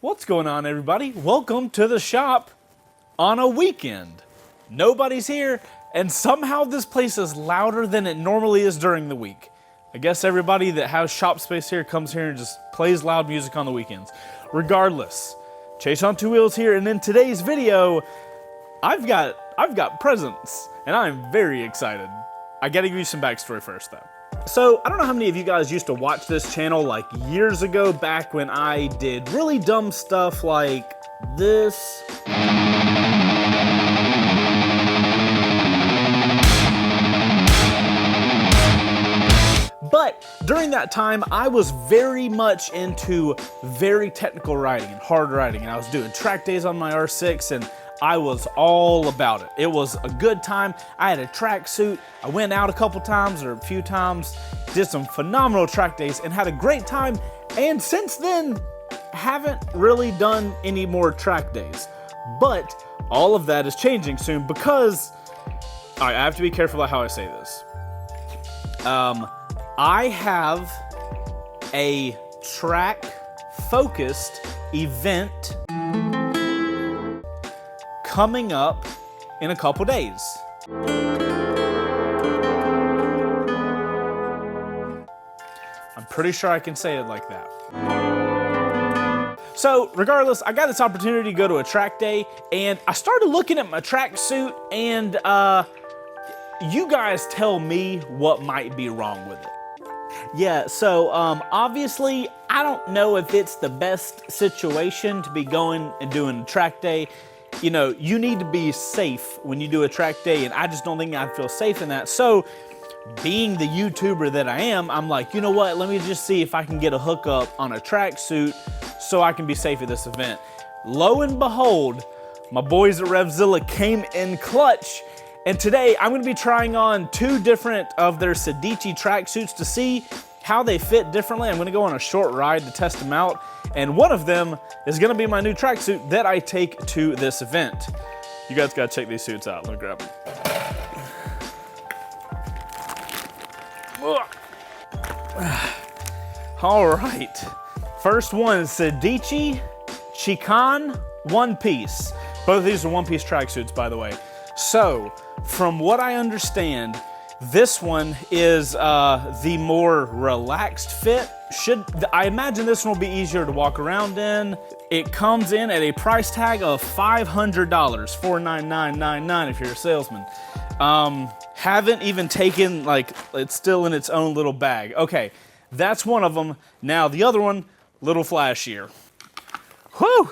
What's going on, everybody? Welcome to the shop on a weekend. Nobody's here, and somehow this place is louder than it normally is during the week. I guess everybody that has shop space here comes here and just plays loud music on the weekends. Regardless, Chaseontwowheels here, and in today's video, I've got presents, and I'm very excited. I gotta give you some backstory first, though. So, I don't know how many of you guys used to watch this channel like years ago, back when I did really dumb stuff like this. But during that time, I was very much into very technical riding and hard riding, and I was doing track days on my R6, and I was all about it. It was a good time. I had a tracksuit. I went out a couple times or a few times, did some phenomenal track days and had a great time. And since then, haven't really done any more track days. But all of that is changing soon because, all right, I have to be careful about how I say this. I have a track-focused event coming up in a couple days. I'm pretty sure I can say it like that. So regardless, I got this opportunity to go to a track day, and I started looking at my tracksuit, and you guys tell me what might be wrong with it. Yeah, so obviously, I don't know if it's the best situation to be going and doing a track day. You know, you need to be safe when you do a track day, and I just don't think I'd feel safe in that. So, being the YouTuber that I am, I'm like, you know what, let me just see if I can get a hookup on a tracksuit so I can be safe at this event. Lo and behold, my boys at Revzilla came in clutch, and today I'm gonna be trying on 2 different of their Sedici tracksuits to see how they fit differently. I'm gonna go on a short ride to test them out, and one of them is gonna be my new tracksuit that I take to this event. You guys gotta check these suits out. Let me grab them. All right, first one is Sedici Chicane one piece. Both of these are one-piece tracksuits, by the way. So, from what I understand, this one is the more relaxed fit. I imagine this one will be easier to walk around in. It comes in at a price tag of $500, $499.99 if you're a salesman. Haven't even taken, like, it's still in its own little bag. Okay, that's one of them. Now the other one, little flashier. Whew,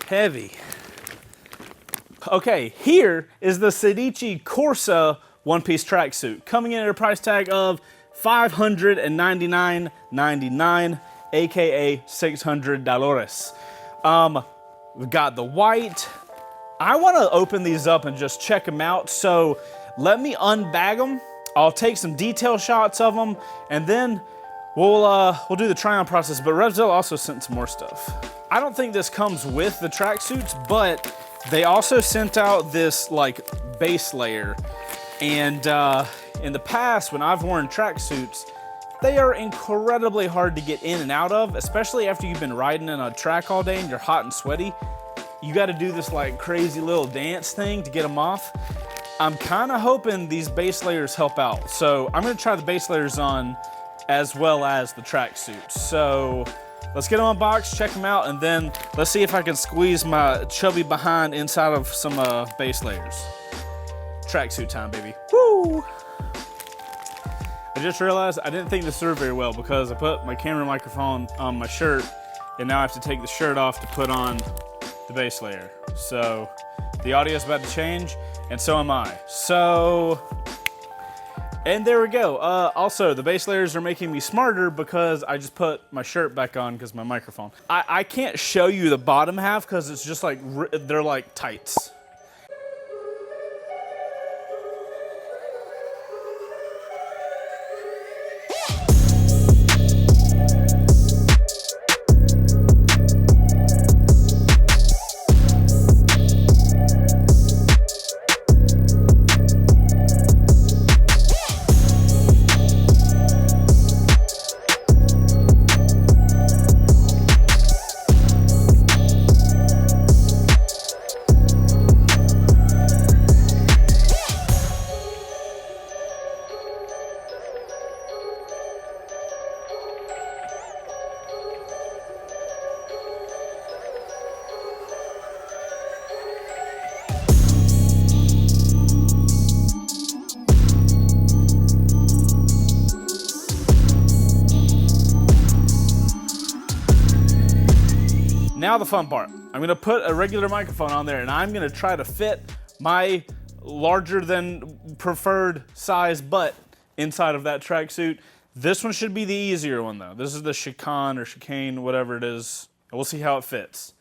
heavy. Okay, here is the Sedici Corsa one-piece tracksuit, coming in at a price tag of $599.99, aka $600. We got the white. I want to open these up and just check them out, so let me unbag them. I'll take some detail shots of them, and then we'll do the try-on process. But Revzilla also sent some more stuff. I don't think this comes with the tracksuits, but they also sent out this like base layer. And in the past, when I've worn tracksuits, they are incredibly hard to get in and out of, especially after you've been riding in a track all day and you're hot and sweaty. You got to do this like crazy little dance thing to get them off. I'm kind of hoping these base layers help out. So I'm going to try the base layers on as well as the tracksuits. So let's get them unboxed, check them out, and then let's see if I can squeeze my chubby behind inside of some base layers. Tracksuit time, baby. Woo! I just realized I didn't think this through very well because I put my camera microphone on my shirt, and now I have to take the shirt off to put on the base layer. So the audio is about to change, and so am I. So, and there we go. Also, the base layers are making me smarter because I just put my shirt back on because my microphone. I can't show you the bottom half because it's just like, they're like tights. Now the fun part. I'm gonna put a regular microphone on there and I'm gonna try to fit my larger than preferred size butt inside of that tracksuit. This one should be the easier one though. This is the Chicane, whatever it is. We'll see how it fits.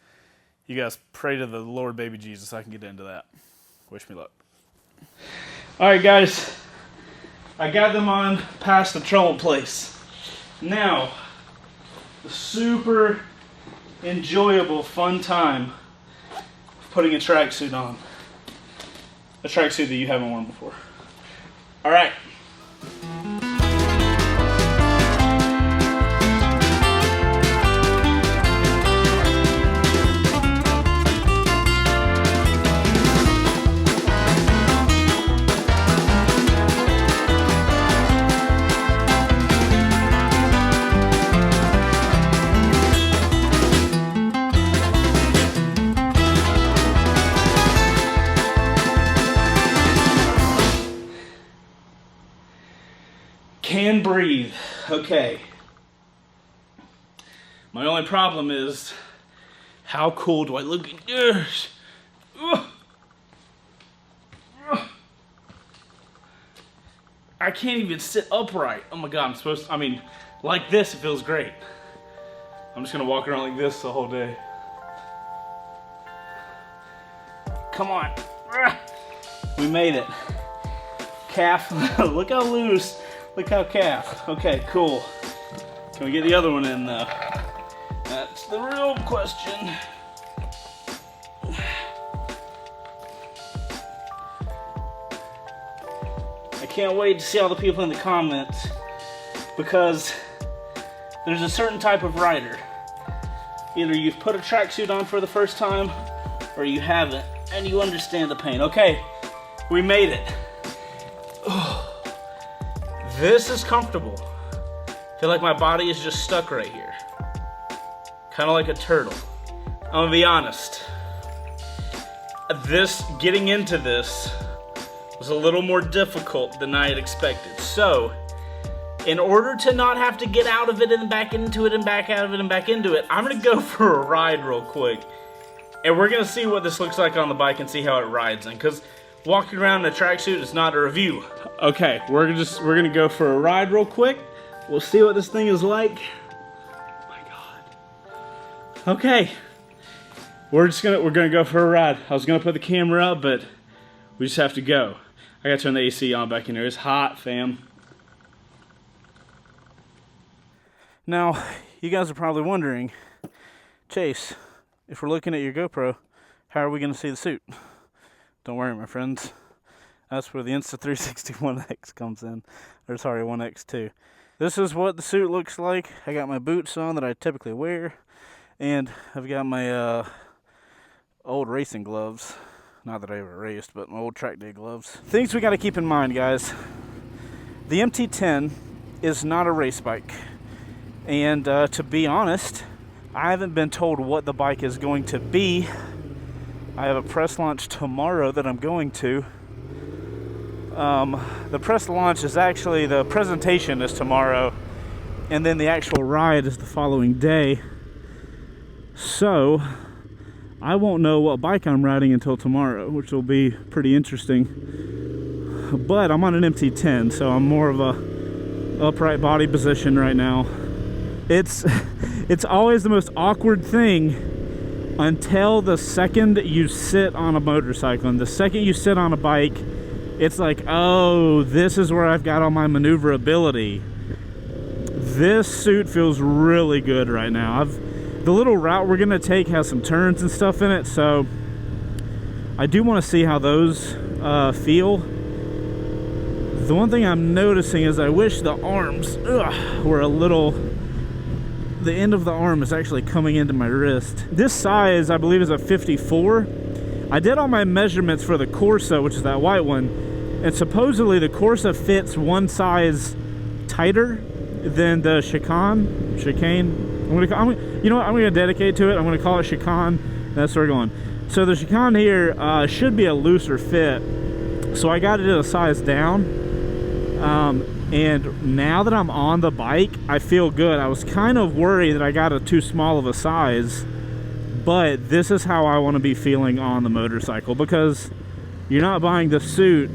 You guys pray to the Lord baby Jesus I can get into that. Wish me luck. All right guys, I got them on past the trouble place. Now, the super enjoyable, fun time of putting a tracksuit on. A tracksuit that you haven't worn before. All right. Can breathe. Okay. My only problem is, how cool do I look in this? I can't even sit upright. Oh my God, I'm supposed to, I mean, like this, it feels great. I'm just gonna walk around like this the whole day. Come on. We made it. Calf, look how loose. Look how calf. Okay, cool. Can we get the other one in though? That's the real question. I can't wait to see all the people in the comments because there's a certain type of rider. Either you've put a tracksuit on for the first time or you haven't and you understand the pain. Okay, we made it. This is comfortable. I feel like my body is just stuck right here. Kind of like a turtle. I'm gonna be honest. Getting into this was a little more difficult than I had expected. So, in order to not have to get out of it and back into it and back out of it and back into it, I'm gonna go for a ride real quick. And we're gonna see what this looks like on the bike and see how it rides. And because walking around in a tracksuit is not a review. Okay, we're gonna go for a ride real quick. We'll see what this thing is like. Oh my God. Okay, we're gonna go for a ride. I was gonna put the camera up, but we just have to go. I gotta turn the AC on back in here. It's hot, fam. Now, you guys are probably wondering, Chase, if we're looking at your GoPro, how are we gonna see the suit? Don't worry, my friends. That's where the Insta360 1X comes in. Or sorry, 1X2. This is what the suit looks like. I got my boots on that I typically wear. And I've got my old racing gloves. Not that I ever raced, but my old track day gloves. Things we got to keep in mind, guys. The MT10 is not a race bike. And to be honest, I haven't been told what the bike is going to be. I have a press launch tomorrow that I'm going to. The press launch is actually, the presentation is tomorrow, and then the actual ride is the following day. So, I won't know what bike I'm riding until tomorrow, which will be pretty interesting. But I'm on an MT10, so I'm more of a upright body position right now. It's always the most awkward thing until the second you sit on a motorcycle. And the second you sit on a bike, it's like, oh, this is where I've got all my maneuverability. This suit feels really good right now. The little route we're gonna take has some turns and stuff in it, so I do want to see how those feel. The one thing I'm noticing is I wish the arms were a little, the end of the arm is actually coming into my wrist. This size, I believe, is a 54. I did all my measurements for the Corsa, which is that white one, and supposedly the Corsa fits one size tighter than the Chicane. You know what? I'm gonna dedicate to it. I'm gonna call it Chicane. That's where we're going. So the Chicane here should be a looser fit. So I got it at a size down. And now that I'm on the bike, I feel good. I was kind of worried that I got a too small of a size, but this is how I want to be feeling on the motorcycle, because you're not buying the suit.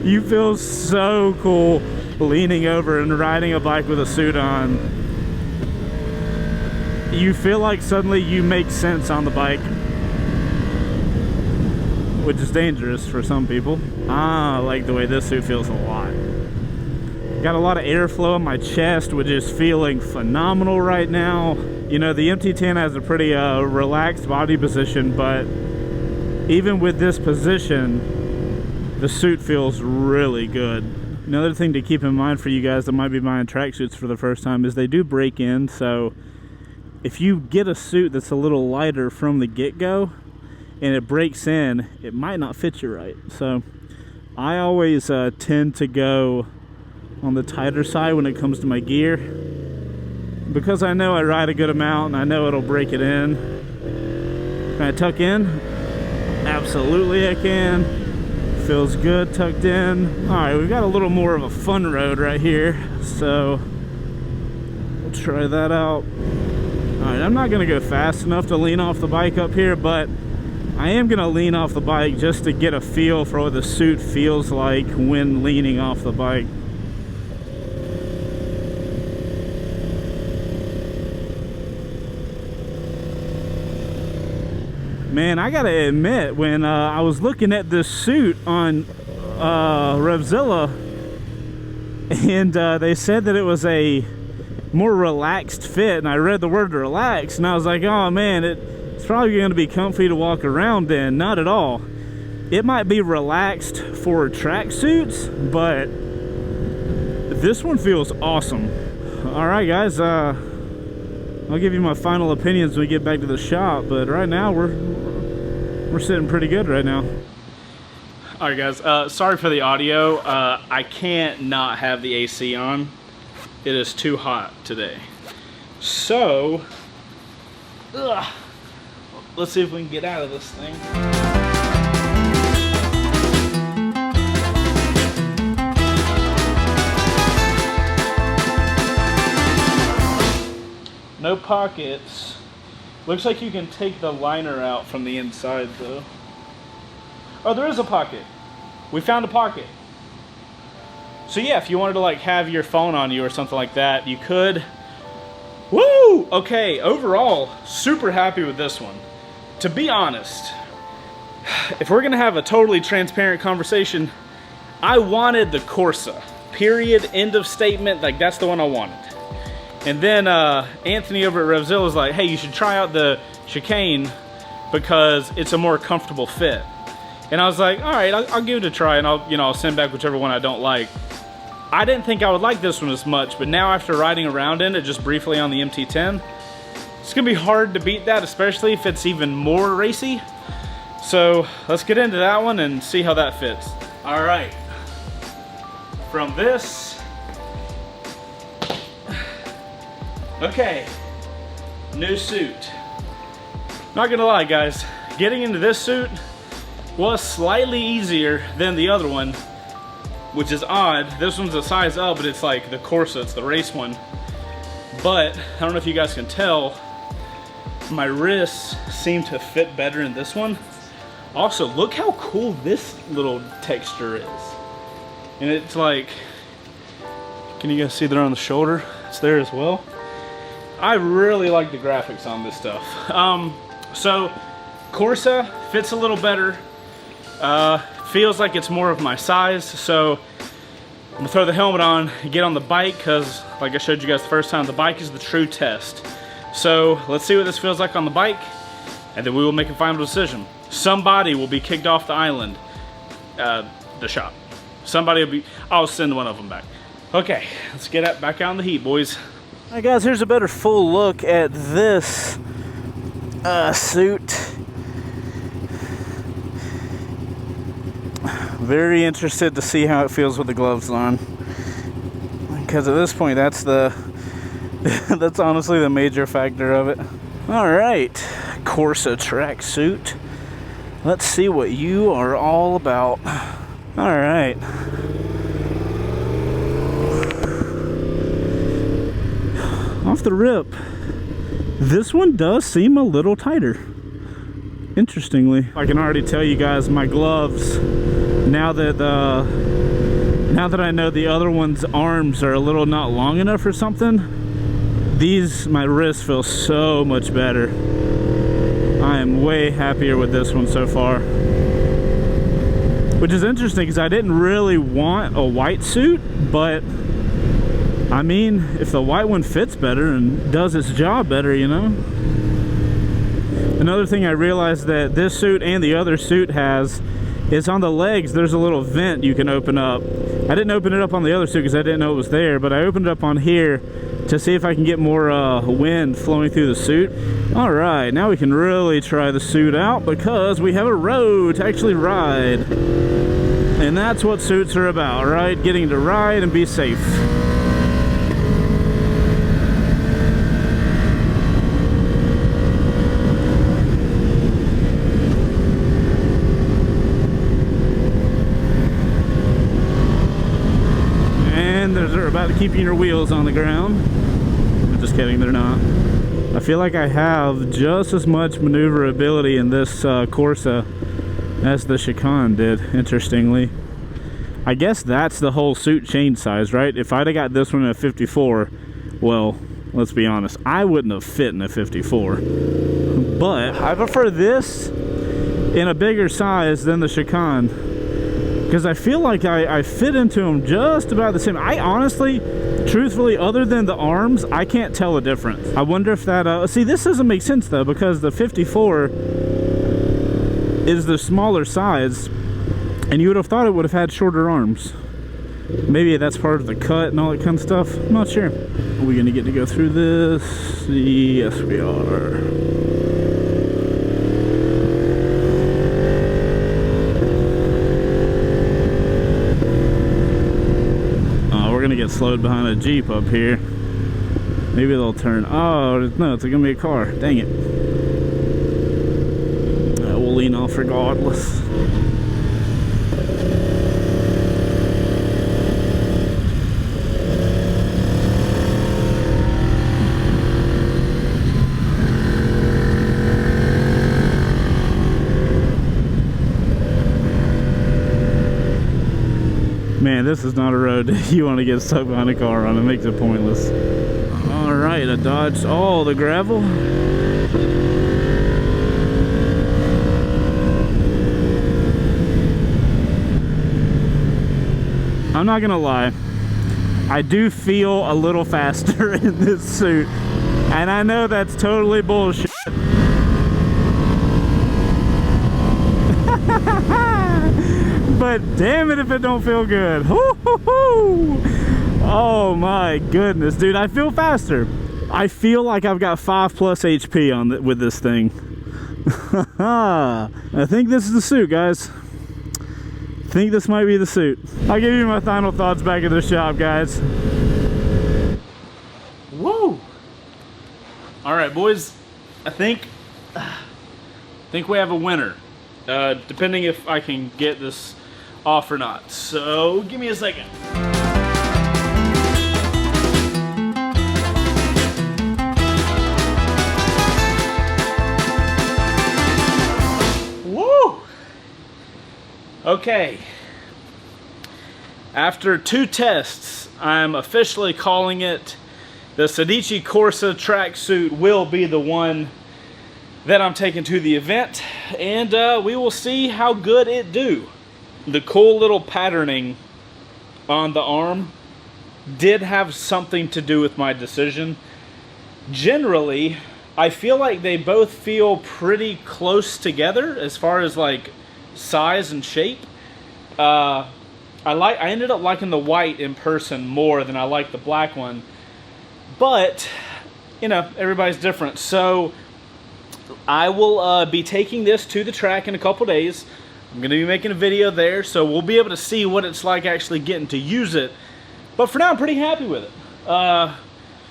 You feel so cool leaning over and riding a bike with a suit on. You feel like suddenly you make sense on the bike, which is dangerous for some people. I like the way this suit feels a lot. Got a lot of airflow in my chest, which is feeling phenomenal right now. You know, the MT-10 has a pretty relaxed body position, but even with this position, the suit feels really good. Another thing to keep in mind for you guys that might be buying tracksuits for the first time is they do break in, so if you get a suit that's a little lighter from the get-go and it breaks in, it might not fit you right. So I always tend to go on the tighter side when it comes to my gear, because I know I ride a good amount and I know it'll break it in. Can I tuck in? Absolutely I can. Feels good tucked in. Alright, we've got a little more of a fun road right here, so we'll try that out. Alright, I'm not going to go fast enough to lean off the bike up here, but I am going to lean off the bike just to get a feel for what the suit feels like when leaning off the bike. Man, I gotta admit, when I was looking at this suit on Revzilla, and they said that it was a more relaxed fit, and I read the word relaxed, and I was like, oh man, it's probably gonna be comfy to walk around in. Not at all. It might be relaxed for tracksuits, but this one feels awesome. All right, guys, I'll give you my final opinions when we get back to the shop, but right now we're sitting pretty good right now. All right, guys, sorry for the audio. I can't not have the AC on. It is too hot today. So, let's see if we can get out of this thing. No pockets. Looks like you can take the liner out from the inside though. Oh, there is a pocket. We found a pocket. So yeah, if you wanted to like have your phone on you or something like that, you could. Woo! Okay, overall, super happy with this one. To be honest, if we're gonna have a totally transparent conversation, I wanted the Corsa. Period, end of statement, like that's the one I wanted. And then Anthony over at Revzilla was like, hey, you should try out the Chicane because it's a more comfortable fit. And I was like, all right, I'll give it a try, and I'll send back whichever one I don't like. I didn't think I would like this one as much, but now after riding around in it just briefly on the MT-10, it's gonna be hard to beat that, especially if it's even more racy. So let's get into that one and see how that fits. All right, from this. Okay, new suit. Not gonna lie, guys, getting into this suit was slightly easier than the other one, which is odd. This one's a size up, but it's like the Corsa, it's the race one. But I don't know if you guys can tell, my wrists seem to fit better in this one. Also, look how cool this little texture is. And it's like, can you guys see there on the shoulder? It's there as well. I really like the graphics on this stuff. So Corsa fits a little better. Feels like it's more of my size. So I'm gonna throw the helmet on and get on the bike, because like I showed you guys the first time, the bike is the true test. So let's see what this feels like on the bike, and then we will make a final decision. Somebody will be kicked off the island, the shop. Somebody will be, I'll send one of them back. Okay, let's get back out in the heat, boys. All right, guys, here's a better full look at this suit. Very interested to see how it feels with the gloves on, because at this point, that's that's honestly the major factor of it. All right, Corsa tracksuit. Let's see what you are all about. All right. Off the rip, This one does seem a little tighter, interestingly. I can already tell you guys my gloves, now that I know the other one's arms are a little not long enough or something, my wrists feel so much better. I am way happier with this one so far. Which is interesting because I didn't really want a white suit, but I mean, if the white one fits better and does its job better, you know. Another thing I realized that this suit and the other suit has is on the legs, there's a little vent you can open up. I didn't open it up on the other suit because I didn't know it was there, but I opened it up on here to see if I can get more wind flowing through the suit. All right, now we can really try the suit out because we have a road to actually ride. And that's what suits are about, right? Getting to ride and be safe. And they're about to keep your wheels on the ground. I'm just kidding, they're not. I feel like I have just as much maneuverability in this Corsa as the Chicane did, interestingly. I guess that's the whole suit change size, right? If I'd have got this one in a 54, well, let's be honest, I wouldn't have fit in a 54. But I prefer this in a bigger size than the Chicane, because I feel like I fit into them just about the same. I honestly, truthfully, other than the arms, I can't tell a difference. I wonder if that, see, this doesn't make sense though, because the 54 is the smaller size, and you would have thought it would have had shorter arms. Maybe that's part of the cut and all that kind of stuff. I'm not sure. Are we gonna get to go through this? Yes, we are. We're gonna get slowed behind a Jeep up here. Maybe they'll turn. Oh, no, it's gonna be a car. Dang it. We'll lean off regardless. Man, this is not a road you want to get stuck behind a car on. It makes it pointless. All right, I dodged all the gravel. I'm not gonna lie, I do feel a little faster in this suit, and I know that's totally bullshit. But damn it if it don't feel good. Oh my goodness, dude, I feel faster. I feel like I've got 5+ HP on with this thing. I think this is the suit, guys. I think this might be the suit. I'll give you my final thoughts back at the shop, guys. Woo! All right, boys. I think we have a winner. Depending if I can get this off or not. So give me a second. Woo! Okay. After 2 tests, I'm officially calling it the Sedici Corsa tracksuit will be the one that I'm taking to the event, and we will see how good it do. The cool little patterning on the arm did have something to do with my decision. Generally, I feel like they both feel pretty close together as far as like size and shape. I ended up liking the white in person more than I like the black one, but you know, everybody's different. So I will be taking this to the track in a couple days. I'm going to be making a video there, so we'll be able to see what it's like actually getting to use it. But for now, I'm pretty happy with it.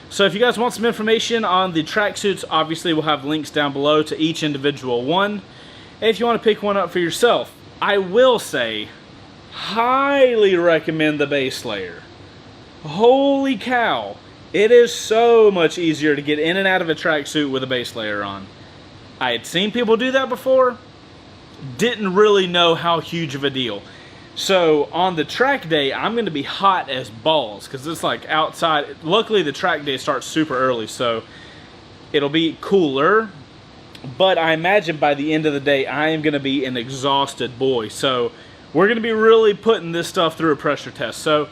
So if you guys want some information on the tracksuits, obviously we'll have links down below to each individual one. And if you want to pick one up for yourself, I will say, highly recommend the base layer. Holy cow. It is so much easier to get in and out of a tracksuit with a base layer on. I had seen people do that before, didn't really know how huge of a deal. So on the track day, I'm going to be hot as balls because it's like outside. Luckily, the track day starts super early, so it'll be cooler. But I imagine by the end of the day, I am going to be an exhausted boy. So we're going to be really putting this stuff through a pressure test. So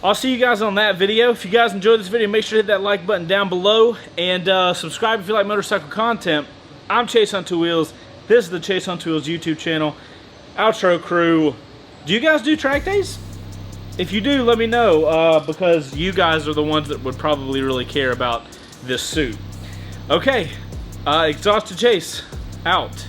I'll see you guys on that video. If you guys enjoyed this video, make sure to hit that like button down below. And subscribe if you like motorcycle content. I'm Chaseontwowheels. This is the Chaseontwowheels YouTube channel. Outro crew. Do you guys do track days? If you do, let me know, because you guys are the ones that would probably really care about this suit. Okay, Exhausted Chase, out.